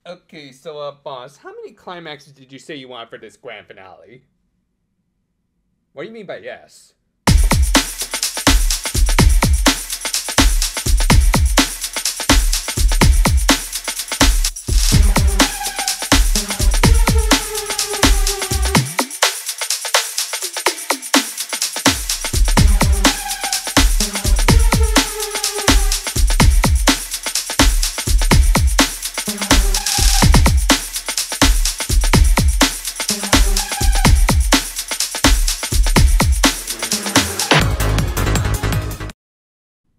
Okay, so, boss, how many climaxes did you say you want for this grand finale? What do you mean by yes?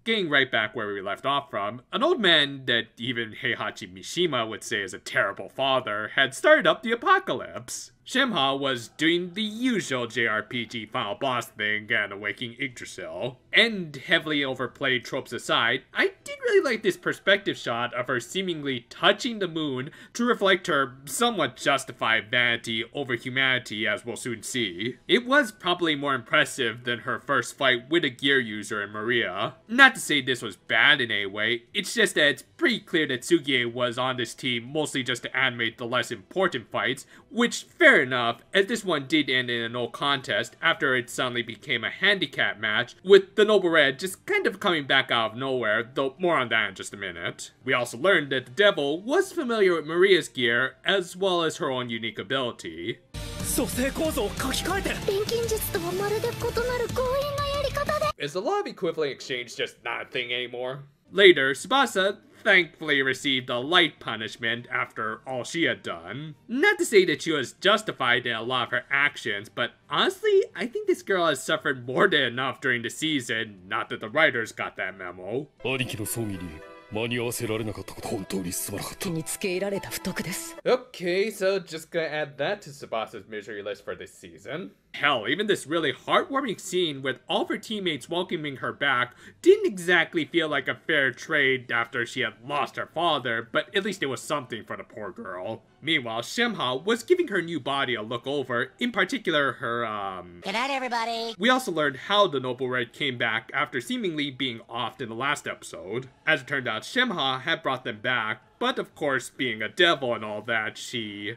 Getting right back where we left off from, an old man that even Heihachi Mishima would say is a terrible father had started up the apocalypse. Shemha was doing the usual JRPG final boss thing and awakening Yggdrasil. And heavily overplayed tropes aside, I did really like this perspective shot of her seemingly touching the moon to reflect her somewhat justified vanity over humanity, as we'll soon see. It was probably more impressive than her first fight with a gear user in Maria. Not to say this was bad in any way, it's just that it's pretty clear that Tsugie was on this team mostly just to animate the less important fights, which fair enough, as this one did end in a no contest after it suddenly became a handicap match, with the Noble Red just kind of coming back out of nowhere, though more on that in just a minute. We also learned that the devil was familiar with Maria's gear, as well as her own unique ability. Is the law of equivalent exchange just not a thing anymore? Later, Tsubasa thankfully received a light punishment after all she had done. Not to say that she was justified in a lot of her actions, but honestly, I think this girl has suffered more than enough during the season, not that the writers got that memo. Okay, so just gonna add that to Tsubasa's misery list for this season. Hell, even this really heartwarming scene with all of her teammates welcoming her back didn't exactly feel like a fair trade after she had lost her father, but at least it was something for the poor girl. Meanwhile, Shemha was giving her new body a look over, in particular her, Good night, everybody! We also learned how the Noble Red came back after seemingly being offed in the last episode. As it turned out, Shemha had brought them back, but of course, being a devil and all that, she...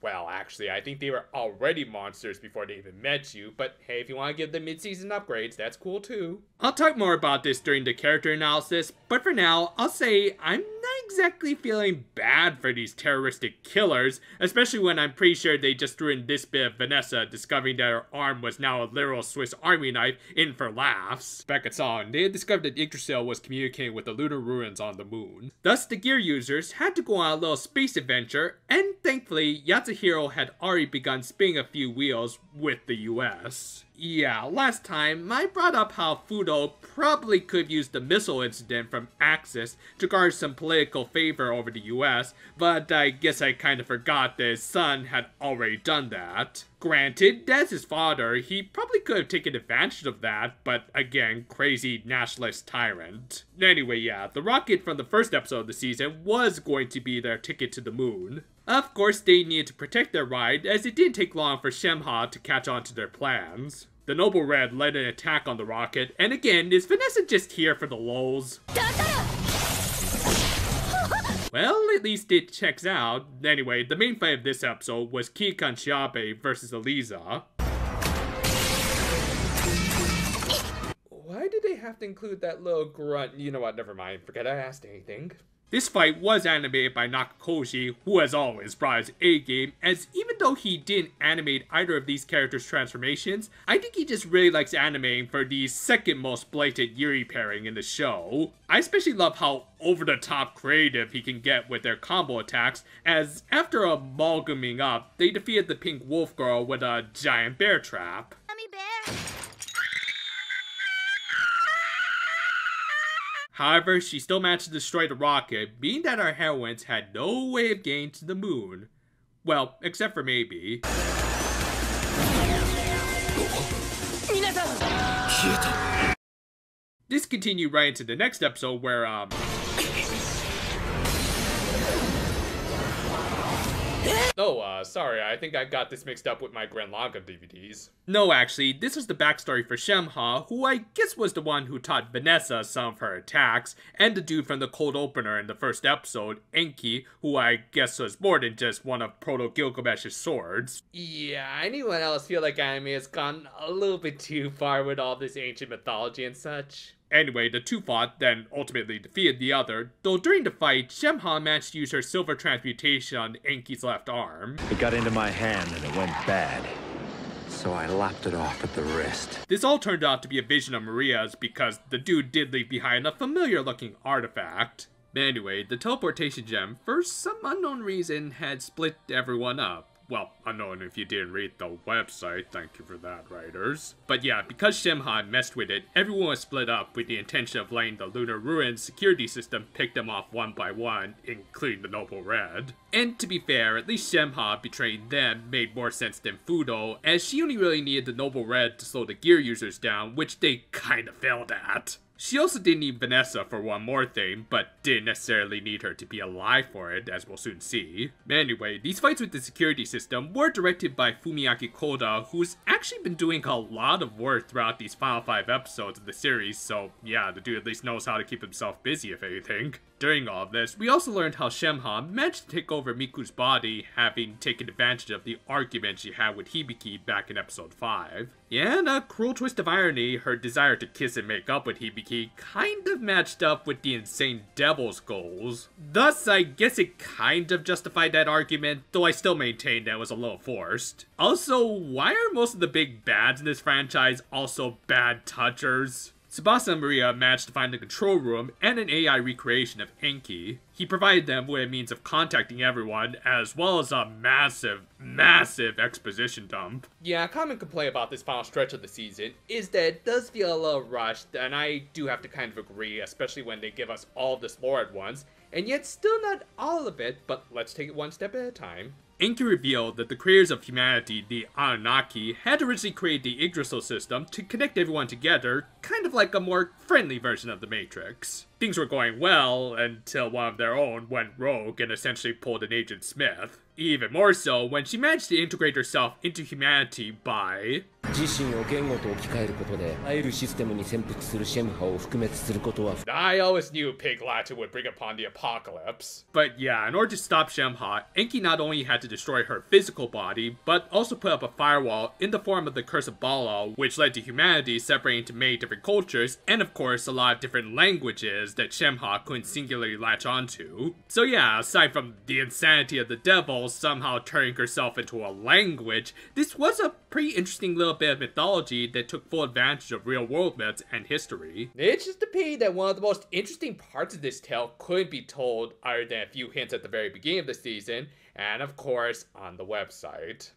Well, actually, I think they were already monsters before they even met you, but hey, if you want to give them mid-season upgrades, that's cool too. I'll talk more about this during the character analysis, but for now, I'll say I'm not exactly feeling bad for these terroristic killers, especially when I'm pretty sure they just threw in this bit of Vanessa discovering that her arm was now a literal Swiss Army knife in for laughs. Back at Song, they had discovered that Yggdrasil was communicating with the lunar ruins on the moon. Thus, the gear users had to go on a little space adventure, and thankfully, Yatsuhiro had already begun spinning a few wheels with the US. Yeah, last time, I brought up how Fudo probably could use the missile incident from Axis to garner some political favor over the US, but I guess I kinda forgot that his son had already done that. Granted, that's his father, he probably could have taken advantage of that, but again, crazy nationalist tyrant. Anyway, yeah, the rocket from the first episode of the season was going to be their ticket to the moon. Of course, they needed to protect their ride, as it didn't take long for Shemha to catch on to their plans. The Noble Red led an attack on the rocket, and again, is Vanessa just here for the lulz? Well, at least it checks out. Anyway, the main fight of this episode was Kikan Shiabe versus Eliza. Why did they have to include that little grunt? You know what, never mind, forget I asked anything. This fight was animated by Nakakoshi, who as always brought his A-game, as even though he didn't animate either of these characters' transformations, I think he just really likes animating for the second most blatant Yuri pairing in the show. I especially love how over-the-top creative he can get with their combo attacks, as after amalgaming up, they defeated the pink wolf girl with a giant bear trap. Gummy bear! However, she still managed to destroy the rocket, being that our heroines had no way of getting to the moon. Well, except for maybe. This continued right into the next episode where, Oh, sorry, I think I got this mixed up with my Gren Lagann DVDs. No, actually, this is the backstory for Shemha, who I guess was the one who taught Vanessa some of her attacks, and the dude from the cold opener in the first episode, Enki, who I guess was more than just one of Proto-Gilgamesh's swords. Yeah, anyone else feel like anime has gone a little bit too far with all this ancient mythology and such? Anyway, the two fought, then ultimately defeated the other, though during the fight, Shemha managed to use her silver transmutation on Enki's left arm. It got into my hand and it went bad, so I lopped it off at the wrist. This all turned out to be a vision of Maria's because the dude did leave behind a familiar-looking artifact. Anyway, the teleportation gem, for some unknown reason, had split everyone up. Well, unknown if you didn't read the website, thank you for that, writers. But yeah, because Shemha messed with it, everyone was split up with the intention of letting the Lunar Ruins security system pick them off one by one, including the Noble Red. And to be fair, at least Shemha betraying them made more sense than Fudo, as she only really needed the Noble Red to slow the gear users down, which they kinda failed at. She also didn't need Vanessa for one more thing, but didn't necessarily need her to be alive for it, as we'll soon see. Anyway, these fights with the security system were directed by Fumiaki Koda, who's actually been doing a lot of work throughout these final 5 episodes of the series, so yeah, the dude at least knows how to keep himself busy if anything. During all of this, we also learned how Shemha managed to take over Miku's body, having taken advantage of the argument she had with Hibiki back in episode 5. Yeah, and a cruel twist of irony, her desire to kiss and make up with Hibiki kind of matched up with the insane devil's goals. Thus, I guess it kind of justified that argument, though I still maintain that it was a little forced. Also, why are most of the big bads in this franchise also bad touchers? Tsubasa and Maria managed to find the control room and an AI recreation of Enki. He provided them with a means of contacting everyone, as well as a massive exposition dump. Yeah, a common complaint about this final stretch of the season is that it does feel a little rushed, and I do have to kind of agree, especially when they give us all this lore at once, and yet still not all of it, but let's take it one step at a time. Enki revealed that the creators of humanity, the Anunnaki, had originally created the Yggdrasil system to connect everyone together, kind of like a more friendly version of the Matrix. Things were going well until one of their own went rogue and essentially pulled an Agent Smith. Even more so when she managed to integrate herself into humanity by I always knew Pig Latin would bring upon the apocalypse. But yeah, in order to stop Shemha, Enki not only had to destroy her physical body, but also put up a firewall in the form of the Curse of Bala, which led to humanity separating into many different cultures, and of course a lot of different languages that Shemha couldn't singularly latch onto. So yeah, aside from the insanity of the devil somehow turning herself into a language, this was a pretty interesting little bit of mythology that took full advantage of real-world myths and history. It's just a pity that one of the most interesting parts of this tale couldn't be told other than a few hints at the very beginning of the season, and of course, on the website.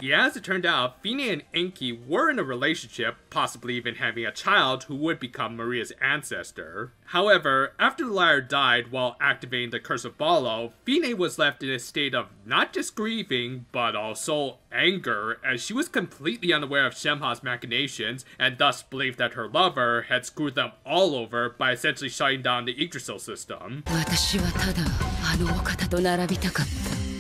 Yeah, as it turned out, Fine and Enki were in a relationship, possibly even having a child who would become Maria's ancestor. However, after the latter died while activating the Curse of Bala, Fine was left in a state of not just grieving, but also anger, as she was completely unaware of Shemha's machinations, and thus believed that her lover had screwed them all over by essentially shutting down the Yggdrasil system.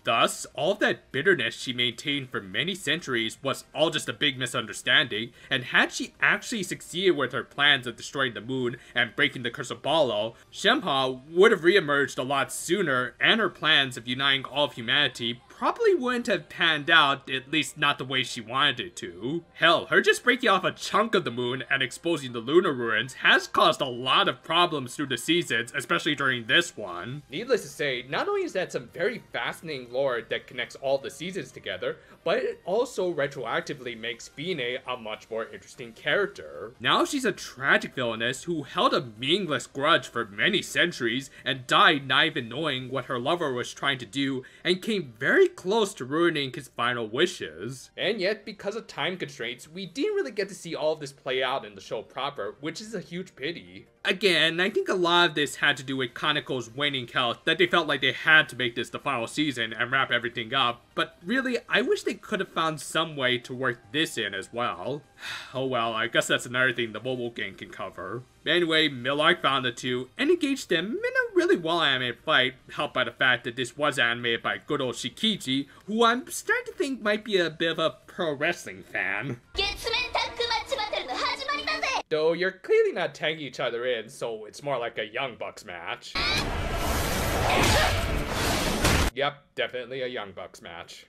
Thus, all of that bitterness she maintained for many centuries was all just a big misunderstanding, and had she actually succeeded with her plans of destroying the moon and breaking the Curse of Bala, Shemha would have re-emerged a lot sooner, and her plans of uniting all of humanity probably wouldn't have panned out, at least not the way she wanted it to. Hell, her just breaking off a chunk of the moon and exposing the lunar ruins has caused a lot of problems through the seasons, especially during this one. Needless to say, not only is that some very fascinating lore that connects all the seasons together, but it also retroactively makes Fine a much more interesting character. Now she's a tragic villainess who held a meaningless grudge for many centuries and died not even knowing what her lover was trying to do, and came very very close to ruining his final wishes. And yet, because of time constraints, we didn't really get to see all of this play out in the show proper, which is a huge pity. Again, I think a lot of this had to do with Kaneko's waning health, that they felt like they had to make this the final season and wrap everything up, but really, I wish they could have found some way to work this in as well. Oh well, I guess that's another thing the mobile game can cover. Anyway, Millark found the two and engaged them in a really well-animated fight, helped by the fact that this was animated by good old Shikichi, who I'm starting to think might be a bit of a pro wrestling fan. Though you're clearly not tagging each other in, so it's more like a Young Bucks match. Yep, definitely a Young Bucks match.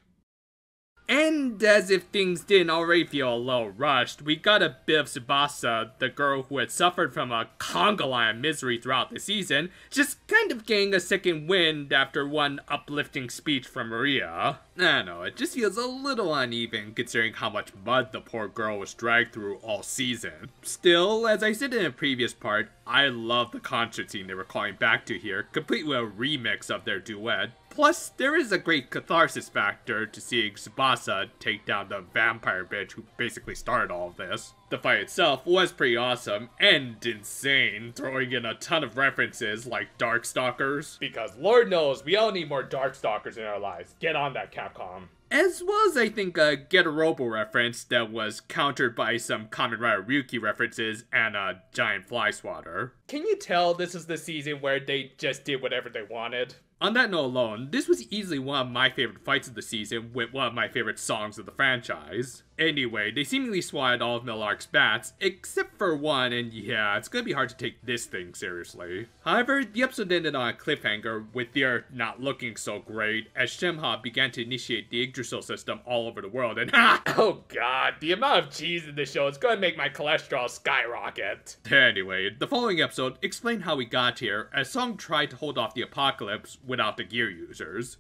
And as if things didn't already feel a little rushed, we got a bit of Tsubasa, the girl who had suffered from a conga line of misery throughout the season, just kind of getting a second wind after one uplifting speech from Maria. I don't know, it just feels a little uneven considering how much mud the poor girl was dragged through all season. Still, as I said in a previous part, I love the concert scene they were calling back to here, complete with a remix of their duet. Plus, there is a great catharsis factor to seeing Subasa take down the vampire bitch who basically started all of this. The fight itself was pretty awesome and insane, throwing in a ton of references like Darkstalkers. Because Lord knows, we all need more Darkstalkers in our lives. Get on that, Capcom. As well as, I think, a Get a Robo reference that was countered by some Kamen Rider Ryuki references and a giant fly swatter. Can you tell this is the season where they just did whatever they wanted? On that note alone, this was easily one of my favorite fights of the season with one of my favorite songs of the franchise. Anyway, they seemingly swatted all of Millark's bats, except for one, and yeah, it's gonna be hard to take this thing seriously. However, the episode ended on a cliffhanger, with the Earth not looking so great, as Shemha began to initiate the Yggdrasil system all over the world, and ha! Oh god, the amount of cheese in this show is gonna make my cholesterol skyrocket. Anyway, the following episode explained how we got here, as Song tried to hold off the apocalypse without the gear users.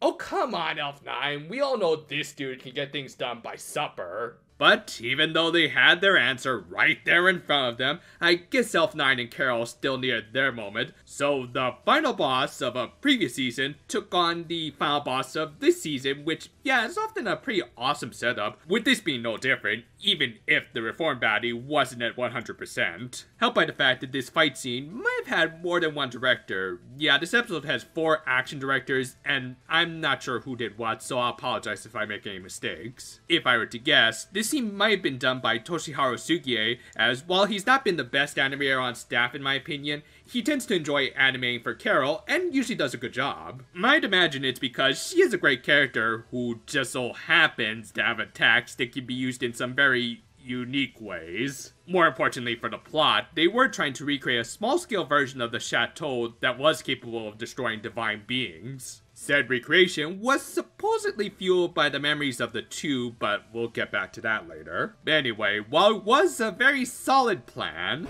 Oh come on, Elf9, we all know this dude can get things done by supper. But even though they had their answer right there in front of them, I guess Elf9 and Carol still needed their moment, so the final boss of a previous season took on the final boss of this season, which, yeah, is often a pretty awesome setup, with this being no different, even if the reform baddie wasn't at 100%. Helped by the fact that this fight scene might have had more than one director. Yeah, this episode has 4 action directors, and I'm not sure who did what, so I'll apologize if I make any mistakes. If I were to guess, this scene might have been done by Toshiharu Sugie, as while he's not been the best animator on staff in my opinion, he tends to enjoy animating for Carol, and usually does a good job. I'd imagine it's because she is a great character who just so happens to have attacks that can be used in some very unique ways. More importantly for the plot, they were trying to recreate a small-scale version of the chateau that was capable of destroying divine beings. Said recreation was supposedly fueled by the memories of the two, but we'll get back to that later. Anyway, while it was a very solid plan,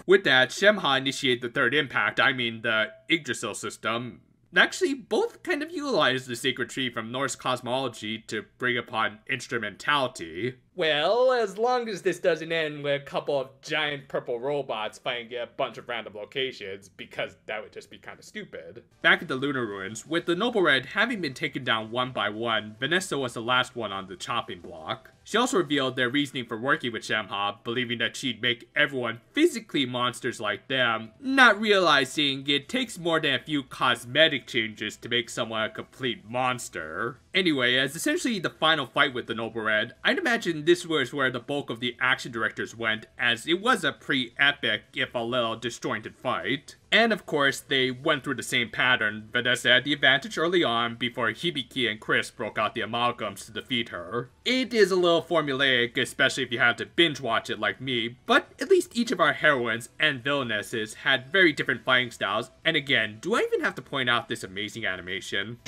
with that, Shemha initiated the third impact, I mean the Yggdrasil system. Actually, both kind of utilize the sacred tree from Norse cosmology to bring upon instrumentality. Well, as long as this doesn't end with a couple of giant purple robots fighting a bunch of random locations, because that would just be kind of stupid. Back at the Lunar Ruins, with the Noble Red having been taken down one by one, Vanessa was the last one on the chopping block. She also revealed their reasoning for working with Shemha, believing that she'd make everyone physically monsters like them, not realizing it takes more than a few cosmetic changes to make someone a complete monster. Anyway, as essentially the final fight with the Noble Red, I'd imagine this was where the bulk of the action directors went, as it was a pretty epic, if a little disjointed fight. And of course, they went through the same pattern. Vanessa had the advantage early on before Hibiki and Chris broke out the amalgams to defeat her. It is a little formulaic, especially if you have to binge watch it like me, but at least each of our heroines and villainesses had very different fighting styles, and again, do I even have to point out this amazing animation?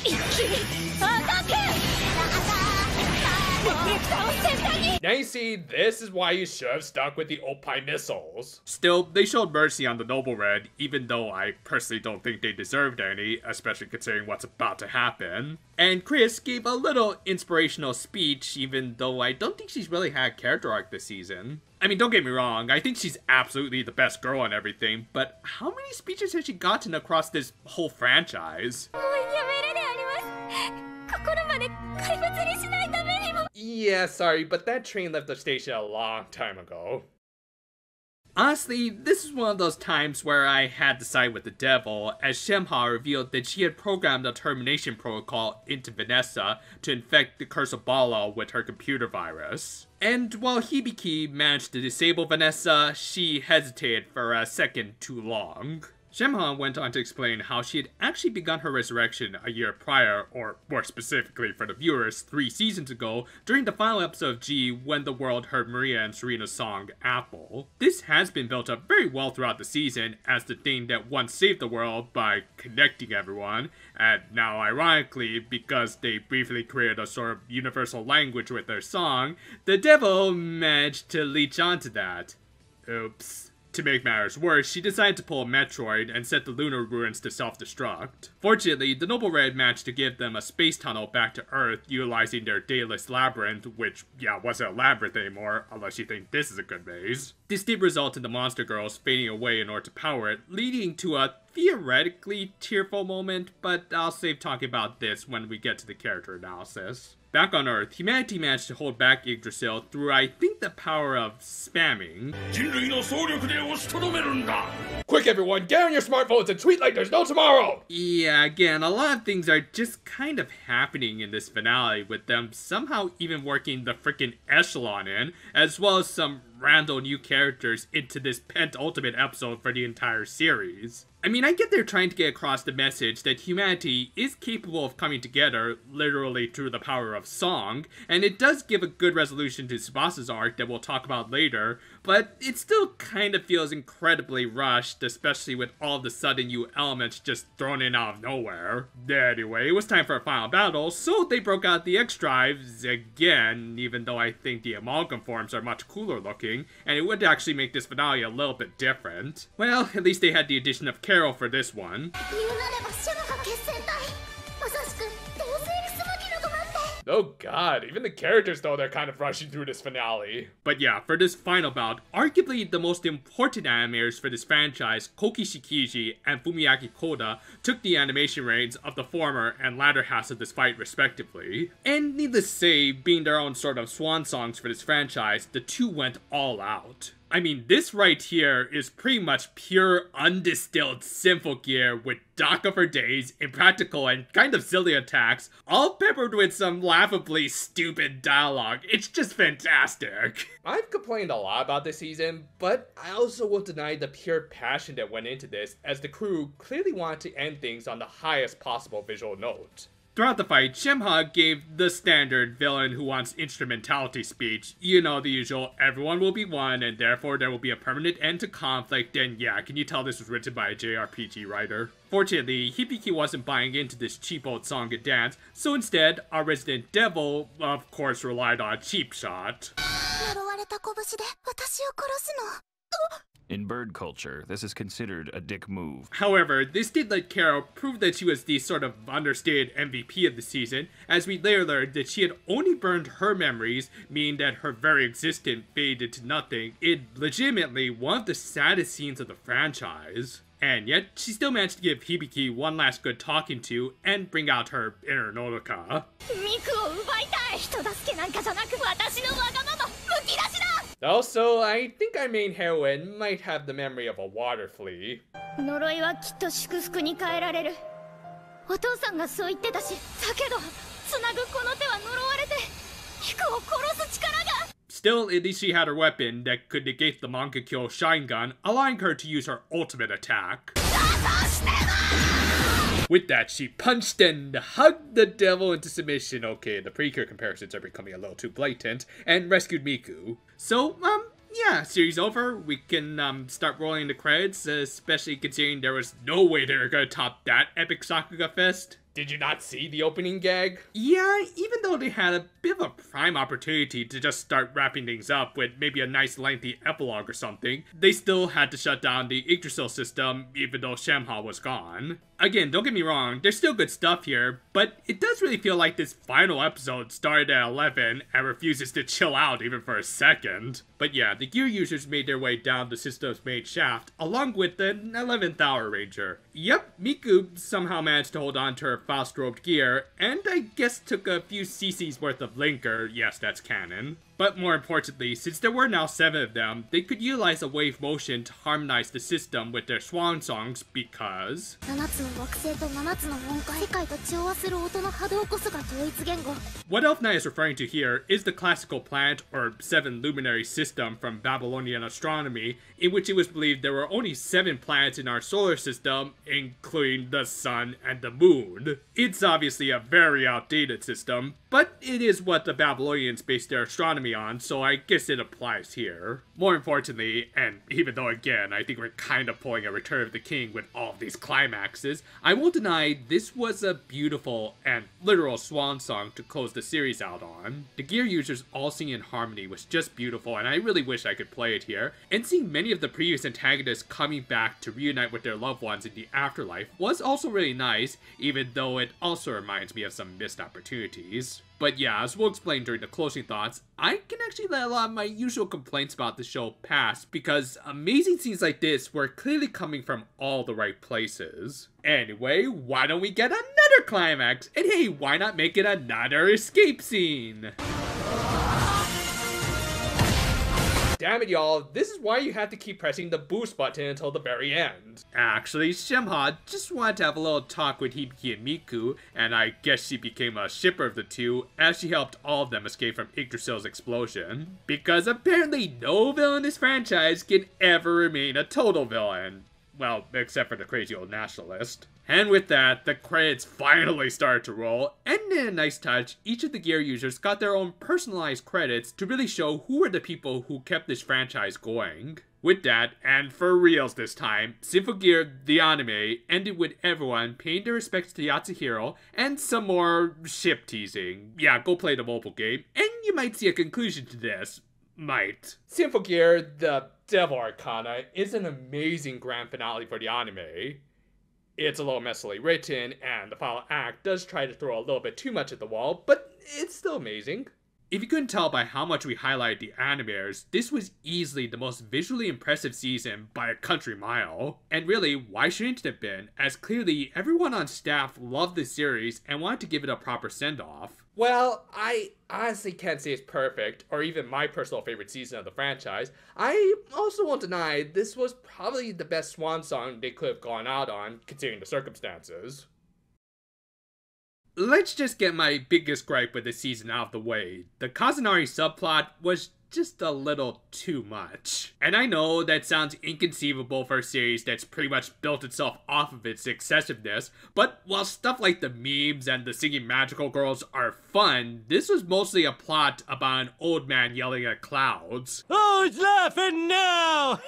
Now you see, this is why you should have stuck with the Opie missiles. Still, they showed mercy on the Noble Red, even though I personally don't think they deserved any, especially considering what's about to happen. And Chris gave a little inspirational speech, even though I don't think she's really had a character arc this season. I mean, don't get me wrong, I think she's absolutely the best girl and everything, but how many speeches has she gotten across this whole franchise? Yeah, sorry, but that train left the station a long time ago. Honestly, this is one of those times where I had to side with the devil, as Shemha revealed that she had programmed a termination protocol into Vanessa to infect the Curse of Bala with her computer virus. And while Hibiki managed to disable Vanessa, she hesitated for a second too long. Shemha went on to explain how she had actually begun her resurrection a year prior, or more specifically for the viewers, 3 seasons ago, during the final episode of G when the world heard Maria and Serena's song, Apple. This has been built up very well throughout the season as the thing that once saved the world by connecting everyone, and now ironically, because they briefly created a sort of universal language with their song, the devil managed to leech onto that. Oops. To make matters worse, she decided to pull a Metroid and set the lunar ruins to self-destruct. Fortunately, the Noble Red managed to give them a space tunnel back to Earth utilizing their Daedalus Labyrinth, which, yeah, wasn't a labyrinth anymore, unless you think this is a good maze. This did result in the monster girls fading away in order to power it, leading to a theoretically tearful moment, but I'll save talking about this when we get to the character analysis. Back on Earth, humanity managed to hold back Yggdrasil through, I think, the power of spamming. Quick everyone, get on your smartphones and tweet like there's no tomorrow! Yeah, again, a lot of things are just kind of happening in this finale, with them somehow even working the freaking echelon in, as well as some random new characters into this penultimate episode for the entire series. I mean, I get they're trying to get across the message that humanity is capable of coming together, literally through the power of song, and it does give a good resolution to Tsubasa's arc that we'll talk about later, but it still kind of feels incredibly rushed, especially with all the sudden new elements just thrown in out of nowhere. Anyway, it was time for a final battle, so they broke out the X-Drives again, even though I think the Amalgam forms are much cooler looking, and it would actually make this finale a little bit different. Well, at least they had the addition of Carol for this one. Oh god, even the characters though they're kind of rushing through this finale. But yeah, for this final bout, arguably the most important animators for this franchise, Koki Shikiji and Fumiaki Koda, took the animation reins of the former and latter halves of this fight respectively. And needless to say, being their own sort of swan songs for this franchise, the two went all out. I mean, this right here is pretty much pure, undistilled Symphogear with Daka for days, impractical and kind of silly attacks, all peppered with some laughably stupid dialogue. It's just fantastic. I've complained a lot about this season, but I also won't deny the pure passion that went into this, as the crew clearly wanted to end things on the highest possible visual note. Throughout the fight, Shemha gave the standard villain who wants instrumentality speech. You know, the usual, everyone will be one, and therefore there will be a permanent end to conflict, and yeah, can you tell this was written by a JRPG writer? Fortunately, Hibiki wasn't buying into this cheap old song and dance, so instead, our resident devil, of course, relied on a cheap shot. In bird culture, this is considered a dick move. However, this did let Carol prove that she was the sort of understated MVP of the season, as we later learned that she had only burned her memories, meaning that her very existence faded to nothing, in legitimately one of the saddest scenes of the franchise. And yet, she still managed to give Hibiki one last good talking to, and bring out her inner Nodoka. Also, I think our main heroine might have the memory of a water flea. Still, at least she had her weapon that could negate the Mangekyo Sharingan, allowing her to use her ultimate attack. With that, she punched and hugged the devil into submission. Okay, the Precure comparisons are becoming a little too blatant, and rescued Miku. So, yeah, series over. We can start rolling the credits, especially considering there was no way they were gonna top that epic Sakuga fest. Did you not see the opening gag? Yeah, even though they had a bit of a prime opportunity to just start wrapping things up with maybe a nice lengthy epilogue or something, they still had to shut down the Yggdrasil system even though Shemha was gone. Again, don't get me wrong, there's still good stuff here, but it does really feel like this final episode started at 11 and refuses to chill out even for a second. But yeah, the gear users made their way down the system's main shaft, along with the 11th Hour Ranger. Yep, Miku somehow managed to hold on to her fast-robed gear, and I guess took a few cc's worth of linker, yes, that's canon. But more importantly, since there were now 7 of them, they could utilize a wave motion to harmonize the system with their swan songs because... What Elf Knight is referring to here is the classical planet or 7 luminary system from Babylonian astronomy, in which it was believed there were only 7 planets in our solar system, including the sun and the moon. It's obviously a very outdated system, but it is what the Babylonians based their astronomy on, so I guess it applies here. More importantly, and even though again I think we're kind of pulling a Return of the King with all of these climaxes, I won't deny this was a beautiful and literal swan song to close the series out on. The gear users all singing in harmony was just beautiful, and I really wish I could play it here. And seeing many of the previous antagonists coming back to reunite with their loved ones in the afterlife was also really nice, even though it also reminds me of some missed opportunities. But yeah, as we'll explain during the closing thoughts, I can actually let a lot of my usual complaints about the show pass, because amazing scenes like this were clearly coming from all the right places. Anyway, why don't we get another climax? And hey, why not make it another escape scene? Damn it, y'all, this is why you have to keep pressing the boost button until the very end. Actually, Shimha just wanted to have a little talk with Hibiki and Miku, and I guess she became a shipper of the two as she helped all of them escape from Yggdrasil's explosion. Because apparently no villain in this franchise can ever remain a total villain. Well, except for the crazy old nationalist. And with that, the credits finally started to roll, and in a nice touch, each of the gear users got their own personalized credits to really show who were the people who kept this franchise going. With that, and for reals this time, Symphogear the anime ended with everyone paying their respects to Yatsuhiro and some more ship teasing. Yeah, go play the mobile game, and you might see a conclusion to this. Might. Symphogear, the Devil Arcana, is an amazing grand finale for the anime. It's a little messily written, and the final act does try to throw a little bit too much at the wall, but it's still amazing. If you couldn't tell by how much we highlighted the animators, this was easily the most visually impressive season by a country mile. And really, why shouldn't it have been, as clearly everyone on staff loved the series and wanted to give it a proper send-off. Well, I honestly can't say it's perfect, or even my personal favorite season of the franchise. I also won't deny this was probably the best swan song they could have gone out on, considering the circumstances. Let's just get my biggest gripe with this season out of the way. The Kazanari subplot was just a little too much. And I know that sounds inconceivable for a series that's pretty much built itself off of its excessiveness, but while stuff like the memes and the singing magical girls are fun, this was mostly a plot about an old man yelling at clouds. Who's laughing now?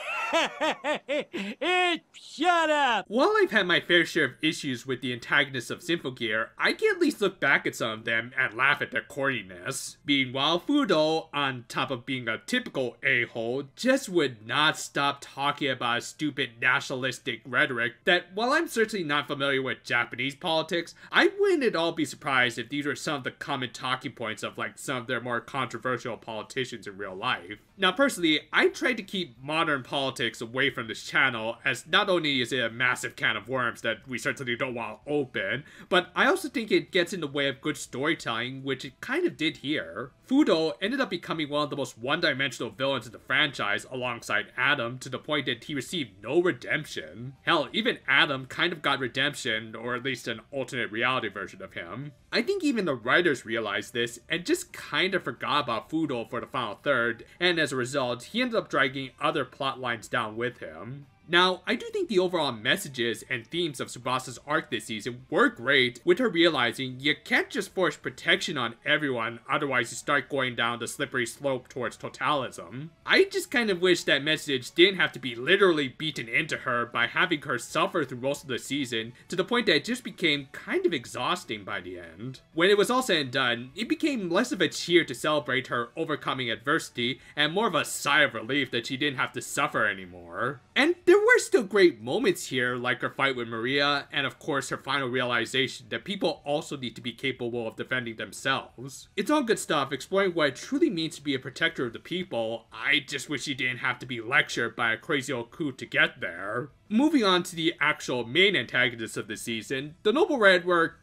Shut up! While I've had my fair share of issues with the antagonists of Symphogear, I can at least look back at some of them and laugh at their corniness. Meanwhile, Fudo, on top of being a typical a-hole, just would not stop talking about stupid nationalistic rhetoric that, while I'm certainly not familiar with Japanese politics, I wouldn't at all be surprised if these were some of the common talking points of like some of their more controversial politicians in real life. Now personally, I tried to keep modern politics away from this channel, as not only is it a massive can of worms that we certainly don't want to open, but I also think it gets in the way of good storytelling, which it kind of did here. Fudo ended up becoming one of the most one-dimensional villains in the franchise alongside Adam, to the point that he received no redemption. Hell, even Adam kind of got redemption, or at least an alternate reality version of him. I think even the writers realized this, and just kind of forgot about Fudo for the final third, and as a result, he ended up dragging other plot lines down with him. Now, I do think the overall messages and themes of Tsubasa's arc this season were great, with her realizing you can't just force protection on everyone, otherwise you start going down the slippery slope towards totalism. I just kind of wish that message didn't have to be literally beaten into her by having her suffer through most of the season, to the point that it just became kind of exhausting by the end. When it was all said and done, it became less of a cheer to celebrate her overcoming adversity, and more of a sigh of relief that she didn't have to suffer anymore. And there were still great moments here, like her fight with Maria, and of course her final realization that people also need to be capable of defending themselves. It's all good stuff, exploring what it truly means to be a protector of the people. I just wish she didn't have to be lectured by a crazy old coot to get there. Moving on to the actual main antagonists of the season, the Noble Red were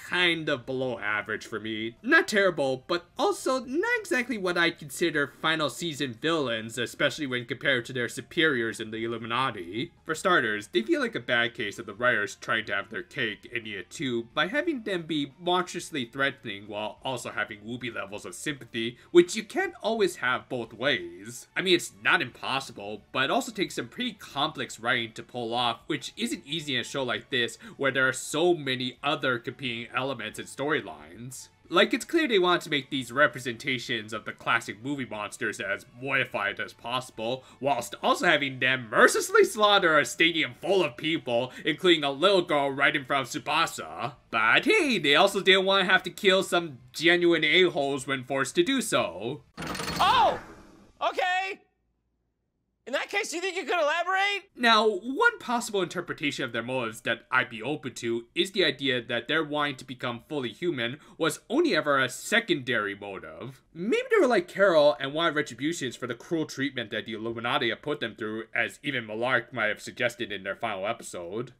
kind of below average for me. Not terrible, but also not exactly what I'd consider final season villains, especially when compared to their superiors in the Illuminati. For starters, they feel like a bad case of the writers trying to have their cake and eat it too by having them be monstrously threatening while also having wooby levels of sympathy, which you can't always have both ways. I mean, it's not impossible, but it also takes some pretty complex writing to pull off, which isn't easy in a show like this where there are so many other competing elements and storylines. Like, it's clear they want to make these representations of the classic movie monsters as modified as possible, whilst also having them mercilessly slaughter a stadium full of people, including a little girl right in front of Tsubasa. But hey, they also didn't want to have to kill some genuine a-holes when forced to do so. Oh! Okay! In that case, do you think you could elaborate? Now, one possible interpretation of their motives that I'd be open to is the idea that their wanting to become fully human was only ever a secondary motive. Maybe they were like Carol and wanted retributions for the cruel treatment that the Illuminati have put them through, as even Malark might have suggested in their final episode.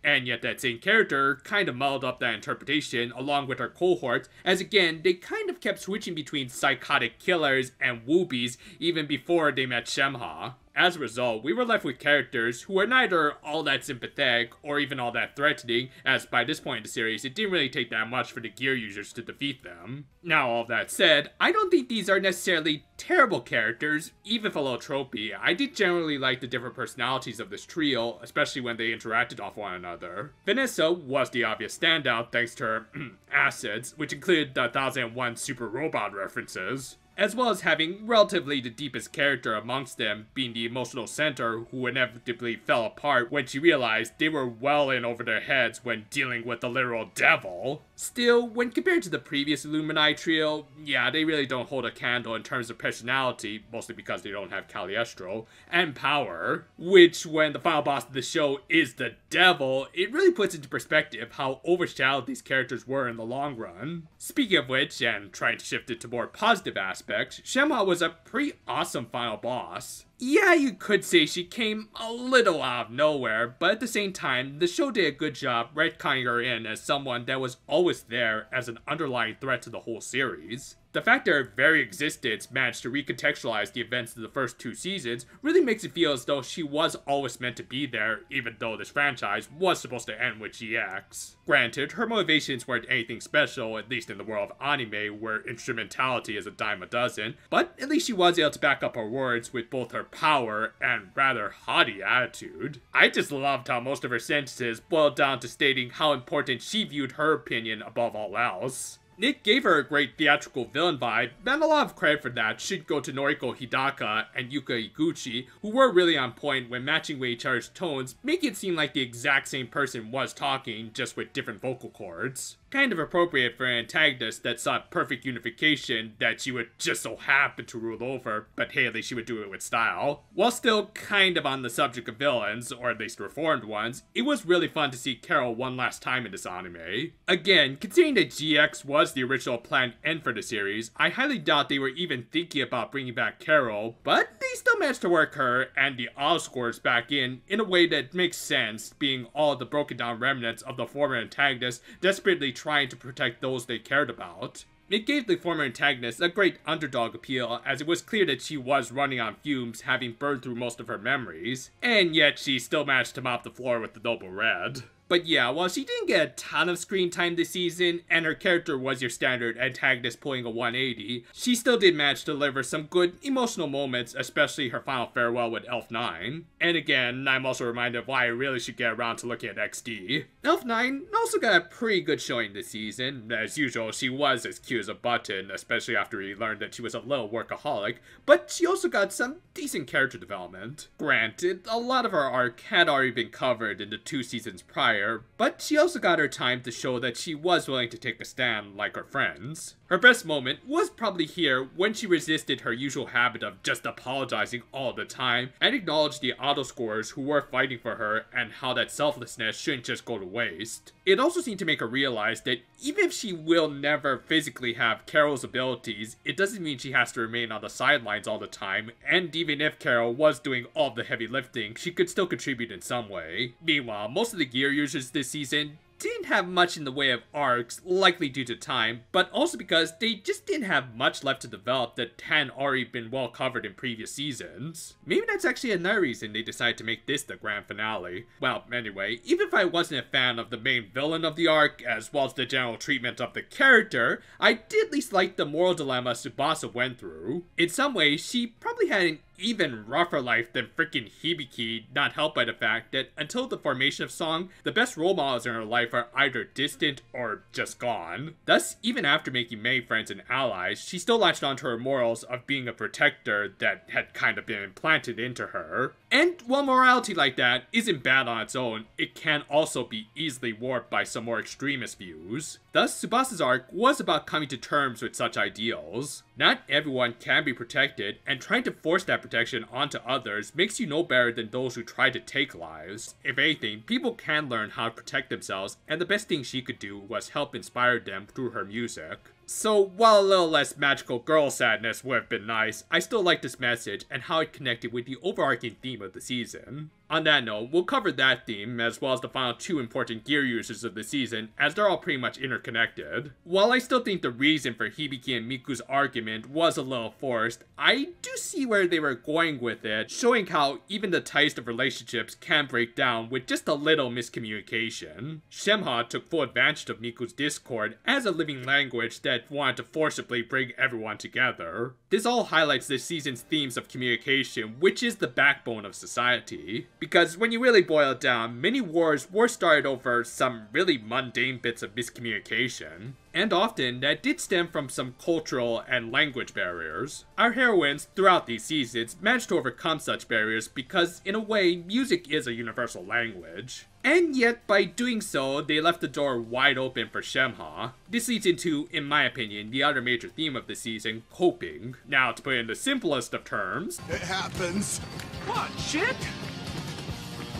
And yet that same character kind of muddled up that interpretation along with her cohorts, as again, they kind of kept switching between psychotic killers and woobies even before they met Shemha. As a result, we were left with characters who were neither all that sympathetic or even all that threatening, as by this point in the series, it didn't really take that much for the gear users to defeat them. Now, all that said, I don't think these are necessarily terrible characters, even if a little tropey. I did generally like the different personalities of this trio, especially when they interacted off one another. Vanessa was the obvious standout thanks to her assets, which included the 1001 Super Robot references, as well as having relatively the deepest character amongst them, being the emotional center who inevitably fell apart when she realized they were well in over their heads when dealing with the literal devil. Still, when compared to the previous Illuminati trio, yeah, they really don't hold a candle in terms of personality, mostly because they don't have Cagliostro, and power, which, when the final boss of the show is the devil, it really puts into perspective how overshadowed these characters were in the long run. Speaking of which, and trying to shift it to more positive aspects, Shemha was a pretty awesome final boss. Yeah, you could say she came a little out of nowhere, but at the same time, the show did a good job retconning her in as someone that was always there as an underlying threat to the whole series. The fact that her very existence managed to recontextualize the events of the first two seasons really makes it feel as though she was always meant to be there, even though this franchise was supposed to end with GX. Granted, her motivations weren't anything special, at least in the world of anime, where instrumentality is a dime a dozen, but at least she was able to back up her words with both her power and rather haughty attitude. I just loved how most of her sentences boiled down to stating how important she viewed her opinion above all else. It gave her a great theatrical villain vibe, and a lot of credit for that should go to Noriko Hidaka and Yuka Iguchi, who were really on point when matching with each other's tones, making it seem like the exact same person was talking, just with different vocal cords. Kind of appropriate for an antagonist that sought perfect unification that she would just so happen to rule over, but hey, at least she would do it with style. While still kind of on the subject of villains, or at least reformed ones, it was really fun to see Carol one last time in this anime. Again, considering that GX was the original planned end for the series, I highly doubt they were even thinking about bringing back Carol, but they still managed to work her and the Oscores back in a way that makes sense, being all the broken down remnants of the former antagonist desperately trying to protect those they cared about. It gave the former antagonist a great underdog appeal, as it was clear that she was running on fumes, having burned through most of her memories, and yet she still managed to mop the floor with the Noble Red. But yeah, while she didn't get a ton of screen time this season, and her character was your standard antagonist pulling a 180, she still did manage to deliver some good emotional moments, especially her final farewell with Elf 9. And again, I'm also reminded of why I really should get around to looking at XD. Elf 9 also got a pretty good showing this season. As usual, she was as cute as a button, especially after we learned that she was a little workaholic, but she also got some decent character development. Granted, a lot of her arc had already been covered in the 2 seasons prior, fire, but she also got her time to show that she was willing to take a stand like her friends. Her best moment was probably here when she resisted her usual habit of just apologizing all the time and acknowledged the auto-scorers who were fighting for her and how that selflessness shouldn't just go to waste. It also seemed to make her realize that even if she will never physically have Carol's abilities, it doesn't mean she has to remain on the sidelines all the time, and even if Carol was doing all the heavy lifting, she could still contribute in some way. Meanwhile, most of the gear users this season didn't have much in the way of arcs, likely due to time, but also because they just didn't have much left to develop that hadn't already been well covered in previous seasons. Maybe that's actually another reason they decided to make this the grand finale. Well, anyway, even if I wasn't a fan of the main villain of the arc, as well as the general treatment of the character, I did at least like the moral dilemma Tsubasa went through. In some ways, she probably had an even rougher life than freaking Hibiki, not helped by the fact that until the formation of Song, the best role models in her life are either distant or just gone. Thus, even after making many friends and allies, she still latched onto her morals of being a protector that had kind of been implanted into her. And while morality like that isn't bad on its own, it can also be easily warped by some more extremist views. Thus, Tsubasa's arc was about coming to terms with such ideals. Not everyone can be protected, and trying to force that protection onto others makes you no better than those who try to take lives. If anything, people can learn how to protect themselves, and the best thing she could do was help inspire them through her music. So, while a little less magical girl sadness would have been nice, I still like this message and how it connected with the overarching theme of the season. On that note, we'll cover that theme, as well as the final two important gear users of the season, as they're all pretty much interconnected. While I still think the reason for Hibiki and Miku's argument was a little forced, I do see where they were going with it, showing how even the tightest of relationships can break down with just a little miscommunication. Shemha took full advantage of Miku's discord as a living language that wanted to forcibly bring everyone together. This all highlights this season's themes of communication, which is the backbone of society. Because when you really boil it down, many wars were started over some really mundane bits of miscommunication. And often, that did stem from some cultural and language barriers. Our heroines, throughout these seasons, managed to overcome such barriers because, in a way, music is a universal language. And yet, by doing so, they left the door wide open for Shemha. This leads into, in my opinion, the other major theme of the season, coping. Now, to put it in the simplest of terms, it happens. What, shit?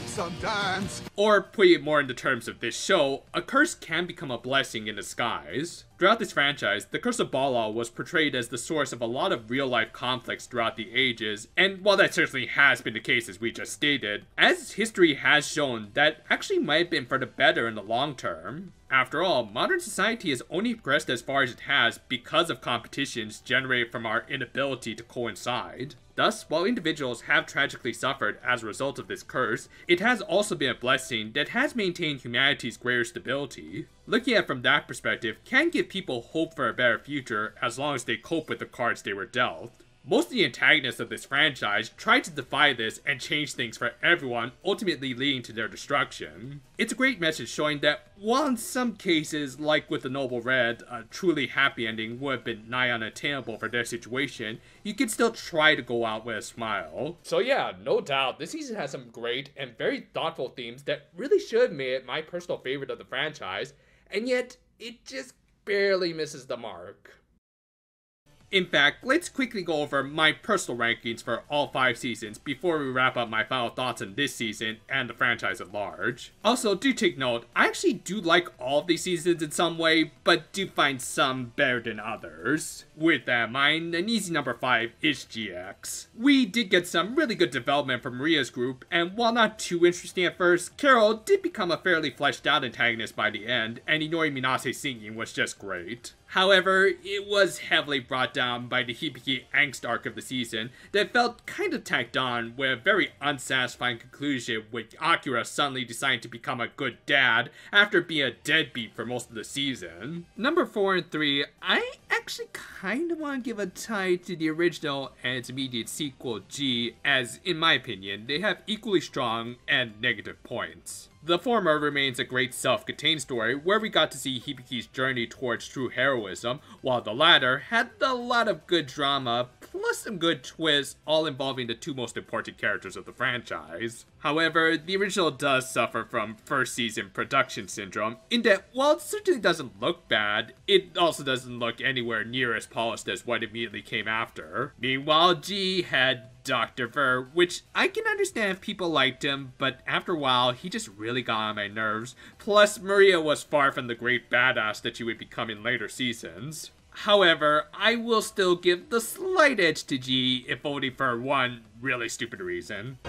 Sometimes. Or put it more in the terms of this show, a curse can become a blessing in disguise. Throughout this franchise, the Curse of Bala was portrayed as the source of a lot of real-life conflicts throughout the ages, and while that certainly has been the case as we just stated, as history has shown, that actually might have been for the better in the long term. After all, modern society has only progressed as far as it has because of competitions generated from our inability to coincide. Thus, while individuals have tragically suffered as a result of this curse, it has also been a blessing that has maintained humanity's greater stability. Looking at it from that perspective can give people hope for a better future as long as they cope with the cards they were dealt. Most of the antagonists of this franchise tried to defy this and change things for everyone, ultimately leading to their destruction. It's a great message showing that, while in some cases, like with the Noble Red, a truly happy ending would have been nigh unattainable for their situation, you can still try to go out with a smile. So yeah, no doubt, this season has some great and very thoughtful themes that really should have made it my personal favorite of the franchise, and yet, it just barely misses the mark. In fact, let's quickly go over my personal rankings for all 5 seasons before we wrap up my final thoughts on this season and the franchise at large. Also, do take note, I actually do like all of these seasons in some way, but do find some better than others. With that in mind, an easy number 5 is GX. We did get some really good development from Maria's group, and while not too interesting at first, Carol did become a fairly fleshed out antagonist by the end, and Inori Minase's singing was just great. However, it was heavily brought down by the Hibiki angst arc of the season that felt kind of tacked on with a very unsatisfying conclusion with Akira suddenly deciding to become a good dad after being a deadbeat for most of the season. Number 4 and 3, I actually kind of want to give a tie to the original and its immediate sequel G, as in my opinion, they have equally strong and negative points. The former remains a great self-contained story where we got to see Hibiki's journey towards true heroism, while the latter had a lot of good drama, plus some good twists, all involving the two most important characters of the franchise. However, the original does suffer from first season production syndrome, in that while it certainly doesn't look bad, it also doesn't look anywhere near as polished as what immediately came after. Meanwhile, G had Dr. Ver, which I can understand if people liked him, but after a while, he just really got on my nerves. Plus, Maria was far from the great badass that she would become in later seasons. However, I will still give the slight edge to G, if only for one really stupid reason.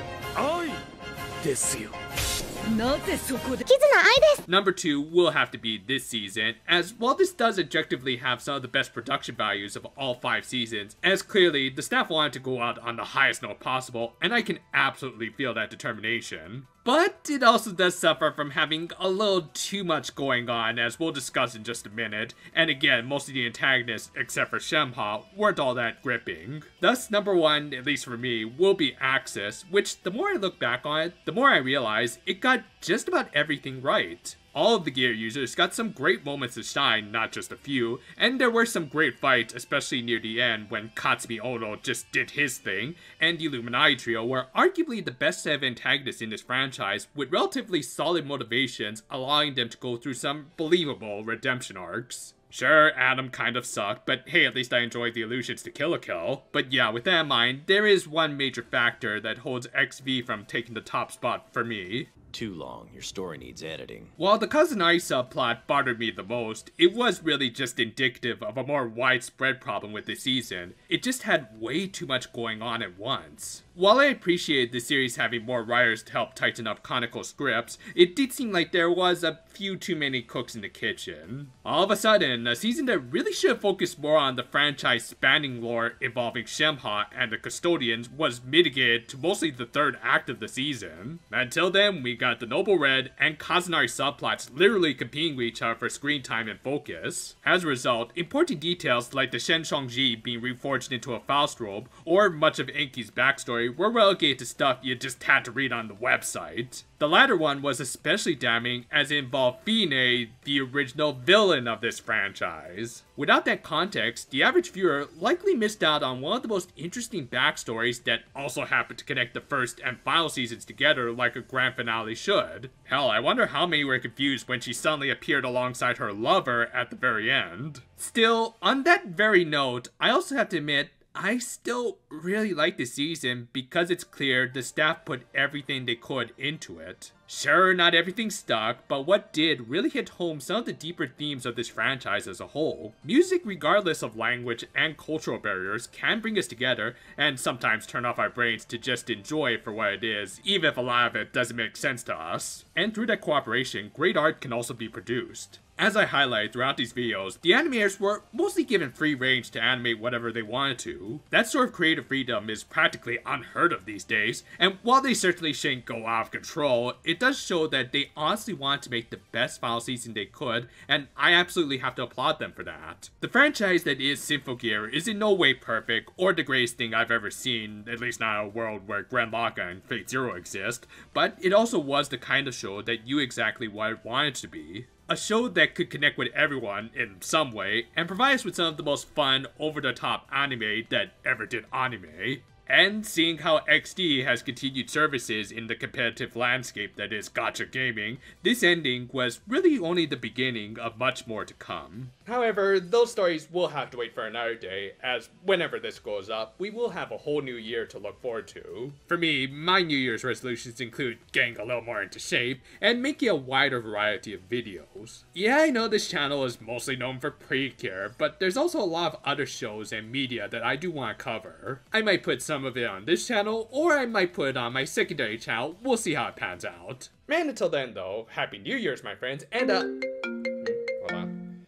Number 2 will have to be this season, as while this does objectively have some of the best production values of all 5 seasons, as clearly the staff wanted to go out on the highest note possible, and I can absolutely feel that determination. But it also does suffer from having a little too much going on, as we'll discuss in just a minute, and again, most of the antagonists, except for Shemha, weren't all that gripping. Thus, number 1, at least for me, will be Axis, which the more I look back on it, the more I realize it got just about everything right. All of the gear users got some great moments to shine, not just a few, and there were some great fights, especially near the end when Katsumi Ono just did his thing, and the Illuminati trio were arguably the best set of antagonists in this franchise, with relatively solid motivations, allowing them to go through some believable redemption arcs. Sure, Adam kind of sucked, but hey, at least I enjoyed the allusions to Kill la Kill. But yeah, with that in mind, there is one major factor that holds XV from taking the top spot for me. Too long. Your story needs editing. While the Kazanari subplot bothered me the most, it was really just indicative of a more widespread problem with this season. It just had way too much going on at once. While I appreciate the series having more writers to help tighten up canonical scripts, it did seem like there was a few too many cooks in the kitchen. All of a sudden, a season that really should have focused more on the franchise spanning lore involving Shemha and the Custodians was mitigated to mostly the third act of the season. Until then, we got the Noble Red and Kazanari subplots literally competing with each other for screen time and focus. As a result, important details like the Shen Shongji being reforged into a Faust robe, or much of Enki's backstory were relegated to stuff you just had to read on the website. The latter one was especially damning as it involved Fine, the original villain of this franchise. Without that context, the average viewer likely missed out on one of the most interesting backstories that also happened to connect the first and final seasons together like a grand finale should. Hell, I wonder how many were confused when she suddenly appeared alongside her lover at the very end. Still, on that very note, I also have to admit, I still really like this season because it's clear the staff put everything they could into it. Sure, not everything stuck, but what did really hit home some of the deeper themes of this franchise as a whole. Music, regardless of language and cultural barriers, can bring us together and sometimes turn off our brains to just enjoy it for what it is, even if a lot of it doesn't make sense to us. And through that cooperation, great art can also be produced. As I highlight throughout these videos, the animators were mostly given free range to animate whatever they wanted to. That sort of creative freedom is practically unheard of these days, and while they certainly shouldn't go out of control, it does show that they honestly wanted to make the best final season they could, and I absolutely have to applaud them for that. The franchise that is Symphogear is in no way perfect, or the greatest thing I've ever seen, at least not in a world where Grand Laga and Fate Zero exist, but it also was the kind of show that knew exactly what it wanted to be. A show that could connect with everyone in some way, and provide us with some of the most fun, over-the-top anime that ever did anime. And seeing how XD has continued services in the competitive landscape that is gacha gaming, this ending was really only the beginning of much more to come. However, those stories will have to wait for another day, as whenever this goes up, we will have a whole new year to look forward to. For me, my New Year's resolutions include getting a little more into shape, and making a wider variety of videos. Yeah, I know this channel is mostly known for Precure, but there's also a lot of other shows and media that I do want to cover. I might put some of it on this channel, or I might put it on my secondary channel. We'll see how it pans out. Man, until then though, Happy New Year's, my friends, and hold on.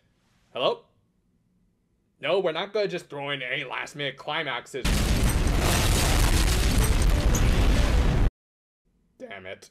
Hello? No, we're not gonna just throw in any last minute climaxes. Damn it.